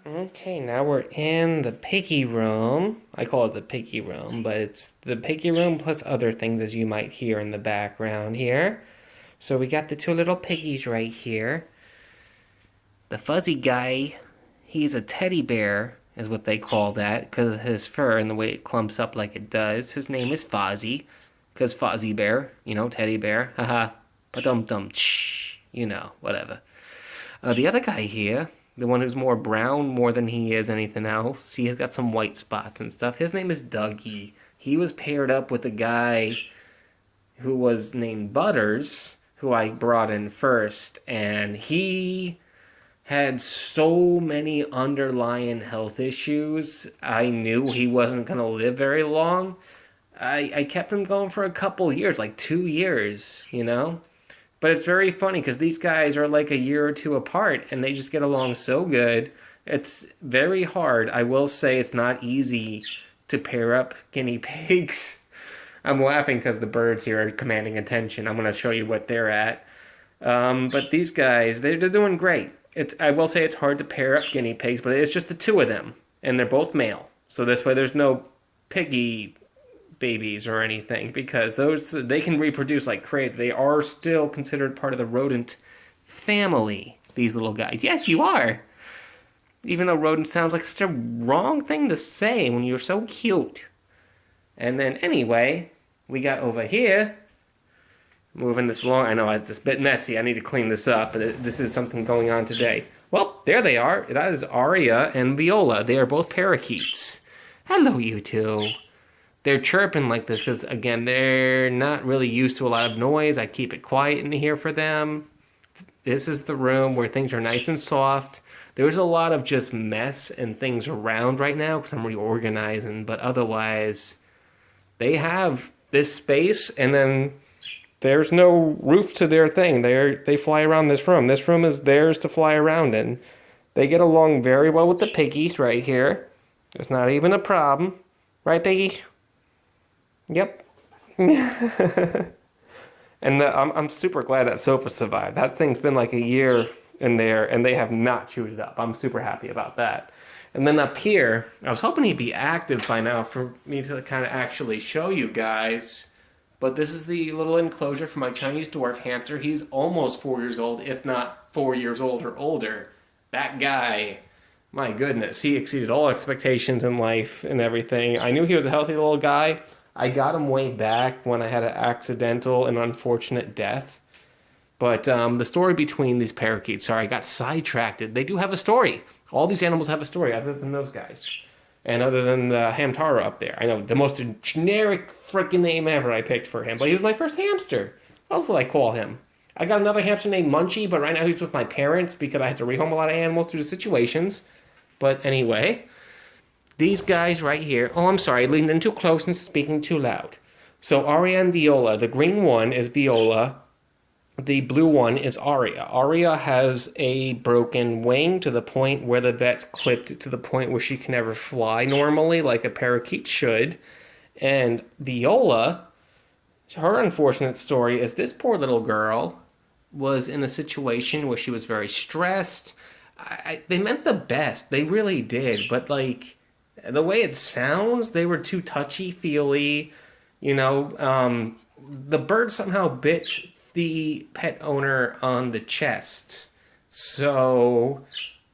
Okay, now we're in the piggy room. I call it the piggy room, but it's the piggy room plus other things as you might hear in the background here. So we got the two little piggies right here. The fuzzy guy, he's a teddy bear, is what they call that, because of his fur and the way it clumps up like it does. His name is Fozzie, because Fozzie Bear, teddy bear, haha, ba-dum-dum, whatever. The other guy here, the one who's more brown more than he is anything else, he has got some white spots and stuff. His name is Dougie. He was paired up with a guy who was named Butters, who I brought in first, and he had so many underlying health issues. I knew he wasn't going to live very long. I kept him going for a couple years, like 2 years. But it's very funny because these guys are like a year or two apart and they just get along so good. It's very hard. I will say it's not easy to pair up guinea pigs. I'm laughing because the birds here are commanding attention. I'm going to show you what they're at. But these guys, they're doing great. I will say it's hard to pair up guinea pigs, but it's just the two of them. And they're both male. So this way there's no piggy babies or anything, because they can reproduce like crazy. They are still considered part of the rodent family, these little guys. Yes, you are. Even though rodent sounds like such a wrong thing to say when you're so cute. And then anyway, we got over here, moving this along. I know it's a bit messy. I need to clean this up, but this is something going on today. Well, there they are. That is Aria and Viola. They are both parakeets. Hello, you two. They're chirping like this because, again, they're not really used to a lot of noise. I keep it quiet in here for them. This is the room where things are nice and soft. There's a lot of just mess and things around right now because I'm reorganizing, but otherwise, they have this space, and then there's no roof to their thing. They fly around this room. This room is theirs to fly around in. They get along very well with the piggies right here. It's not even a problem. Right, Piggy? Yep. And I'm super glad that sofa survived. That thing's been like a year in there, and they have not chewed it up. I'm super happy about that. And then up here, I was hoping he'd be active by now for me to kind of actually show you guys. But this is the little enclosure for my Chinese dwarf hamster. He's almost 4 years old, if not 4 years old or older. That guy, my goodness, he exceeded all expectations in life and everything. I knew he was a healthy little guy. I got him way back when I had an accidental and unfortunate death. But the story between these parakeets, sorry, I got sidetracked. They do have a story. All these animals have a story other than those guys. And other than the Hamtaro up there. I know, the most generic freaking name ever I picked for him. But he was my first hamster. What else would I call him? I got another hamster named Munchie, but right now he's with my parents because I had to rehome a lot of animals due to situations. But anyway, these guys right here. Oh, I'm sorry, leaning in too close and speaking too loud. So Aria and Viola. The green one is Viola. The blue one is Aria. Aria has a broken wing to the point where the vet's clipped to the point where she can never fly normally, like a parakeet should. And Viola, her unfortunate story is this poor little girl was in a situation where she was very stressed. They meant the best. They really did. But, like, the way it sounds, they were too touchy-feely. The bird somehow bit the pet owner on the chest. So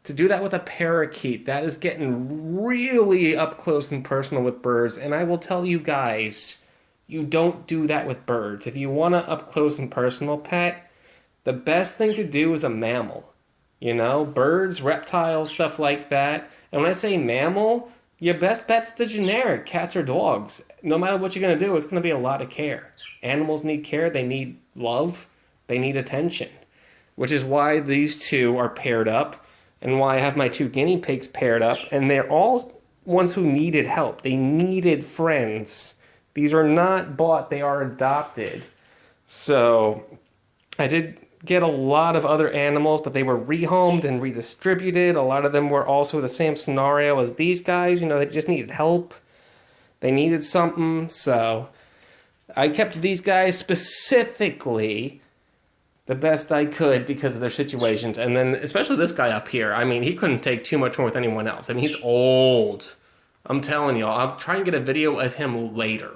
to do that with a parakeet, that is getting really up close and personal with birds. And I will tell you guys, you don't do that with birds. If you want an up close and personal pet, the best thing to do is a mammal. Birds, reptiles, stuff like that. And when I say mammal, your best bet's the generic, cats or dogs. No matter what you're going to do, it's going to be a lot of care. Animals need care, they need love, they need attention. Which is why these two are paired up, and why I have my two guinea pigs paired up, and they're all ones who needed help. They needed friends. These are not bought, they are adopted. So, I did get a lot of other animals, but they were rehomed and redistributed. A lot of them were also the same scenario as these guys. They just needed help. They needed something, so I kept these guys specifically the best I could because of their situations. And then, especially this guy up here, I mean, he couldn't take too much more with anyone else. I mean, he's old. I'm telling you, I'll try and get a video of him later.